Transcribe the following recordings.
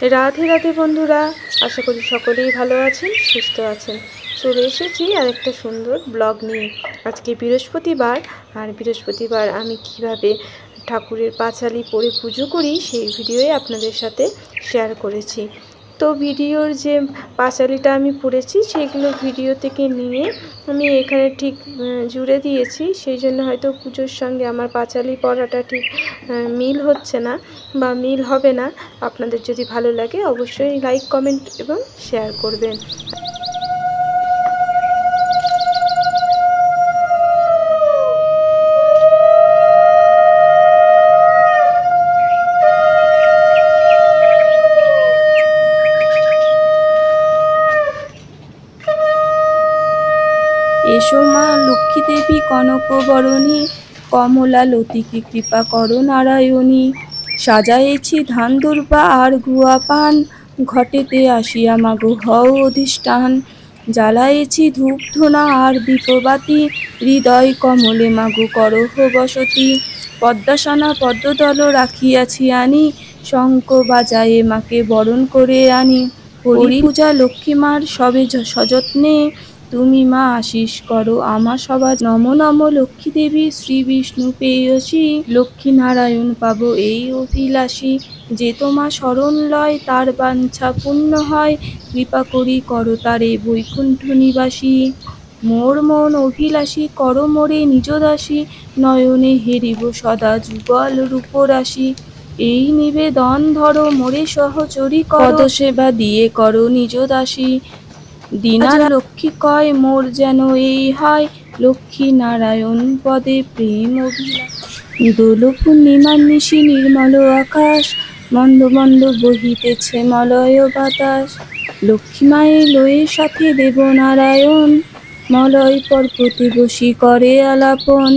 রাধে রাধে বন্ধুরা, আশা করি সকলেই ভালো আছেন, সুস্থ আছেন। চলে এসেছি আর একটা সুন্দর ব্লগ নিয়ে। আজকে বৃহস্পতিবার, আর বৃহস্পতিবার আমি কিভাবে ঠাকুরের পাঁচালি পরে পুজো করি সেই ভিডিওই আপনাদের সাথে শেয়ার করেছি। তো ভিডিওর যে পাঁচালিটা আমি পড়েছি সেগুলো ভিডিও থেকে নিয়ে আমি এখানে ঠিক জুড়ে দিয়েছি, সেই জন্য হয়তো পুজোর সঙ্গে আমার পাঁচালি পড়াটা ঠিক মিল হচ্ছে না বা মিল হবে না। আপনাদের যদি ভালো লাগে অবশ্যই লাইক, কমেন্ট এবং শেয়ার করবেন। এসো মা লক্ষ্মী দেবী কনকবরণী, কমলা লতিকে কৃপা করো নারায়ণী। সাজায়েছি ধান দুর্বা আর গুয়া পান, ঘটেতে আসিয়া মাগো হও অধিষ্ঠান। জ্বালায়েছি ধূপ ধুনা আর দীপবাতি, হৃদয় কমলে মাগো করহ বসতি। পদ্মাসনা পদ্মদল রাখিয়াছি আনি, শঙ্খ বাজায়ে মাকে বরণ করে আনি। করি পূজা লক্ষ্মী মার সবে সযত্নে, তুমি মা আশিস করো আমার সবার। নম নম লক্ষ্মী দেবী শ্রী বিষ্ণু পেয়সী, লক্ষ্মী নারায়ণ পাবো এই অভিলাষী। যে তোমা শরণ লয় তার বাঞ্ছা পূর্ণ হয়, কৃপা করি করো তারে বৈকুণ্ঠ নিবাসী। মোর মন অভিলাষী করো মোরে নিজ দাসী, নয়নে হেরিব সদা যুগল রূপরাশি। এই নিবেদন ধরো মোরে সহচরী করো, পদসেবা দিয়ে করো নিজ দাসী। দীনার লক্ষ্মী কয় মোর যেন এই হয়, লক্ষ্মী নারায়ণ পদে প্রেম অভিলাষ। দোল পূর্ণিমার নিশি নির্মল আকাশ, মন্দ মন্দ বহিতেছে মলয় বাতাস। লক্ষ্মী মায়ের লয়ের সাথে দেবনারায়ণ, মলয় পর্বতে বসি করে আলাপন।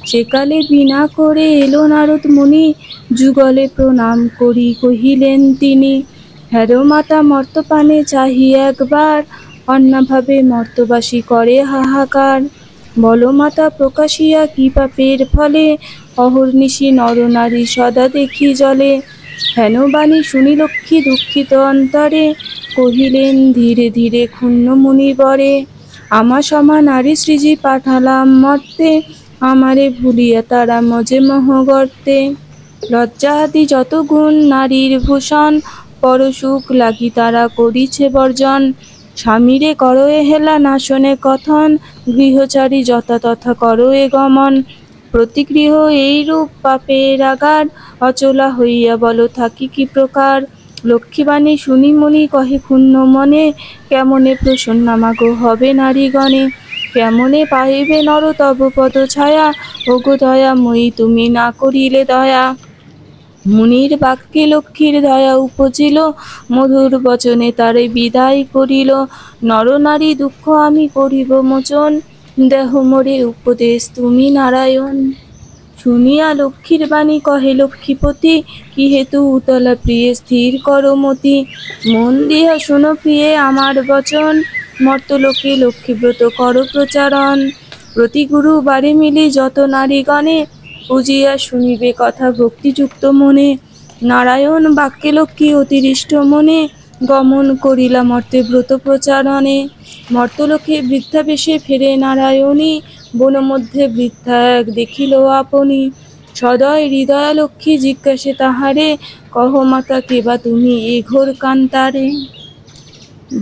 সেকালে বিনা করে এলো নারদ মুনি, যুগলে প্রণাম করি কহিলেন তিনি। হ্যারো মাতা মর্তপানে চাহি একবার, অন্নাভাবে মর্তবাসী করে হাহাকার। বলো মাতা প্রকাশিয়া কি পাপের ফলে, অহর্নিশি নরনারী সদা দেখি জলে। হেন বাণী শুনি লক্ষ্মী দুঃখিত অন্তরে, কহিলেন ধীরে ধীরে ক্ষুণ্ণ মুনিবরে। আমা সমা নারী সৃজি পাঠালাম মর্তে, আমারে ভুলিয়া তারা মজে মহগর্তে। লজ্জা আদি যত গুণ নারীর ভূষণ, পরসুখ লাগি তারা করিছে বর্জন। স্বামীরে করো এ হেলা না শোনে কথন, গৃহচারী যথা তথা করো এ গমন। প্রতিগৃহ এইরূপ পাপের আগার, অচলা হইয়া বলো থাকি কি প্রকার। লক্ষ্মীবাণী শুনি মুনি কহে ক্ষুণ্ণ মনে, কেমনে প্রসন্না মাগো হবে নারীগণে। কেমনে পাইবে নর তব পদ ছায়া, ওগো দয়াময়ী তুমি না করিলে দয়া। মুনির বাক্যে লক্ষ্মীর দয়া উপজিল, মধুর বচনে তারে বিদায় করিল। নরনারী দুঃখ আমি করিব মোচন, দেহ মোরে উপদেশ তুমি নারায়ণ। শুনিয়া লক্ষ্মীর বাণী কহে লক্ষ্মীপতি, কি হেতু উতলা প্রিয়ে স্থির করো মতি। মন দিয়া শোনো প্রিয়ে আমার বচন, মর্তলোকে লক্ষ্মীব্রত করো প্রচারণ। প্রতি গুরুবারে মিলি যত নারীগণে, বুঝিয়া শুনিবে কথা ভক্তিযুক্ত মনে। নারায়ণ বাক্যে লক্ষ্মী অতিরিষ্ট মনে, গমন করিলা মর্তে ব্রত প্রচারণে। মর্তলোকে বৃদ্ধা বেশে ফেরে নারায়ণী, বন মধ্যে বৃদ্ধা এক দেখিল আপনি। সদয় হৃদয়া লক্ষ্মী জিজ্ঞাসে তাহারে, কহ মাতা কেবা তুমি এ ঘোর কান্তারে।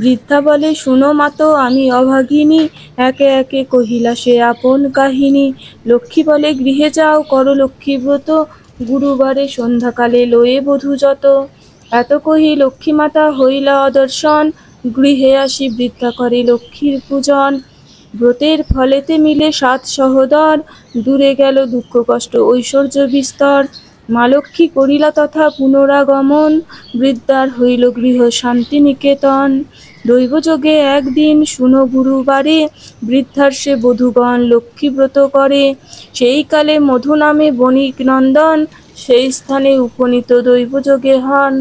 বৃদ্ধা বলে শুনো মাতো আমি অভাগিনী, একে একে কহিলা সে আপন কাহিনী। লক্ষ্মী বলে গৃহে যাও করো লক্ষ্মীব্রত, গুরুবারে সন্ধ্যাকালে লয়ে বধূ যত। এত কহি লক্ষ্মী মাতা হইলা অদর্শন, গৃহে আসি বৃদ্ধা করে লক্ষ্মীর পূজন। ব্রতের ফলেতে মিলে 7 সহোদর, দূরে গেল দুঃখ কষ্ট ঐশ্বর্য বিস্তর। মা লক্ষ্মী করিলা তথা পুনরাগমন, বৃদ্ধার হইল গৃহ শান্তি নিকেতন। দৈবযোগে একদিন শুনো গুরুবারে, বৃদ্ধার সে বধূগণ লক্ষ্মীব্রত করে। সেই কালে মধু নামে বণিক নন্দন, সেই স্থানে উপনীত দৈবযোগে হন।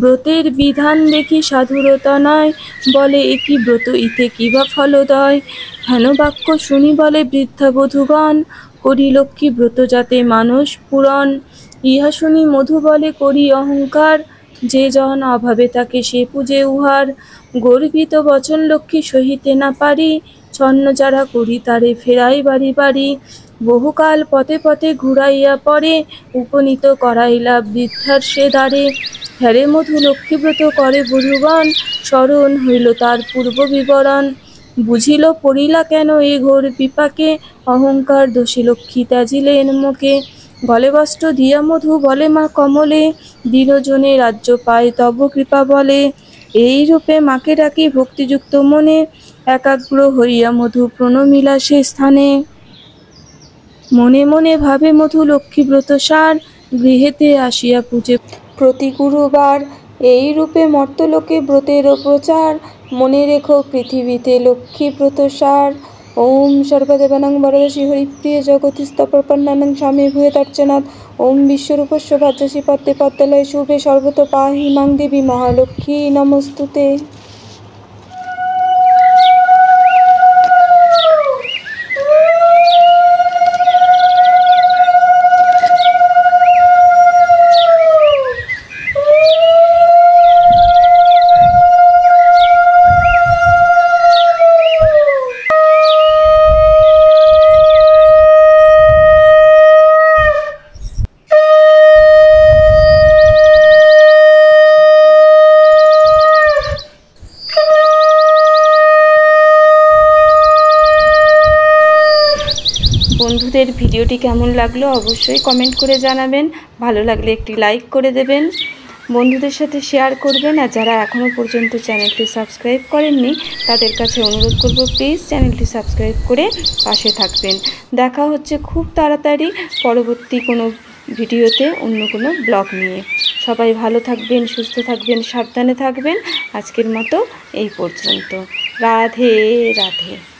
ব্রতের বিধান দেখি সাধুরতা নয়, বলে একই ব্রত ইতে কিবা ফলদয়। হেন বাক্য শুনি বলে বৃদ্ধা বধূগণ, করি লক্ষ্মী ব্রত যাতে মানস পূরণ। ইহা শুনি মধু বলে করি অহংকার, যে জন অভাবে তাকে সে পূজে উহার, গর্বিত বচন লক্ষ্মী সহিতে না পারি, ছন্ন যারা করি তারে ফেরাই বাড়ি বাড়ি। বহুকাল পথে পথে ঘুরাইয়া পরে, উপনীত করাইলা বৃদ্ধার সে দ্বারে। হ্যারে মধু লক্ষ্মীব্রত করে বধূগণ, স্মরণ হইল তার পূর্ব বিবরণ। বুঝিল পড়িলা কেন এ ঘোর বিপাকে, অহংকার দোষী লক্ষ্মী ত্যাজিলেন মুখে। গলে বস্ত্র দিয়া মধু বলে মা কমলে, দীনজনে রাজ্য পায় তব কৃপা বলে। এই রূপে মাকে ডাকি ভক্তিযুক্ত মনে, একাগ্র হইয়া মধু প্রণমিলা সে স্থানে। মনে মনে ভাবে মধু লক্ষ্মীব্রত সার, গৃহেতে আসিয়া পূজে প্রতি গুরুবার। এই রূপে মর্তলোকে ব্রতেরও প্রচার, মনে রেখো পৃথিবীতে লক্ষ্মীব্রত সার। ওম সর্বদেবানাং বরদশি হরিপ্রিয় জগতিস্তপ্রপন্নানাং স্বামী ভূয়তার্চনাথ। ওম বিশ্বরূপস্য ভাজ্যসি পদ্মে পদ্মালয়ে শুভে সর্বত পাহি মাং দেবী মহালক্ষ্মী নমস্তুতে। বন্ধুদের ভিডিওটি কেমন লাগলো অবশ্যই কমেন্ট করে জানাবেন। ভালো লাগলে একটি লাইক করে দেবেন, বন্ধুদের সাথে শেয়ার করবেন। আর যারা এখনও পর্যন্ত চ্যানেলটি সাবস্ক্রাইব করেননি তাদের কাছে অনুরোধ করব প্লিজ চ্যানেলটি সাবস্ক্রাইব করে পাশে থাকবেন। দেখা হচ্ছে খুব তাড়াতাড়ি পরবর্তী কোনো ভিডিওতে অন্য কোনো ব্লগ নিয়ে। সবাই ভালো থাকবেন, সুস্থ থাকবেন, সাবধানে থাকবেন। আজকের মতো এই পর্যন্ত। রাধে রাধে।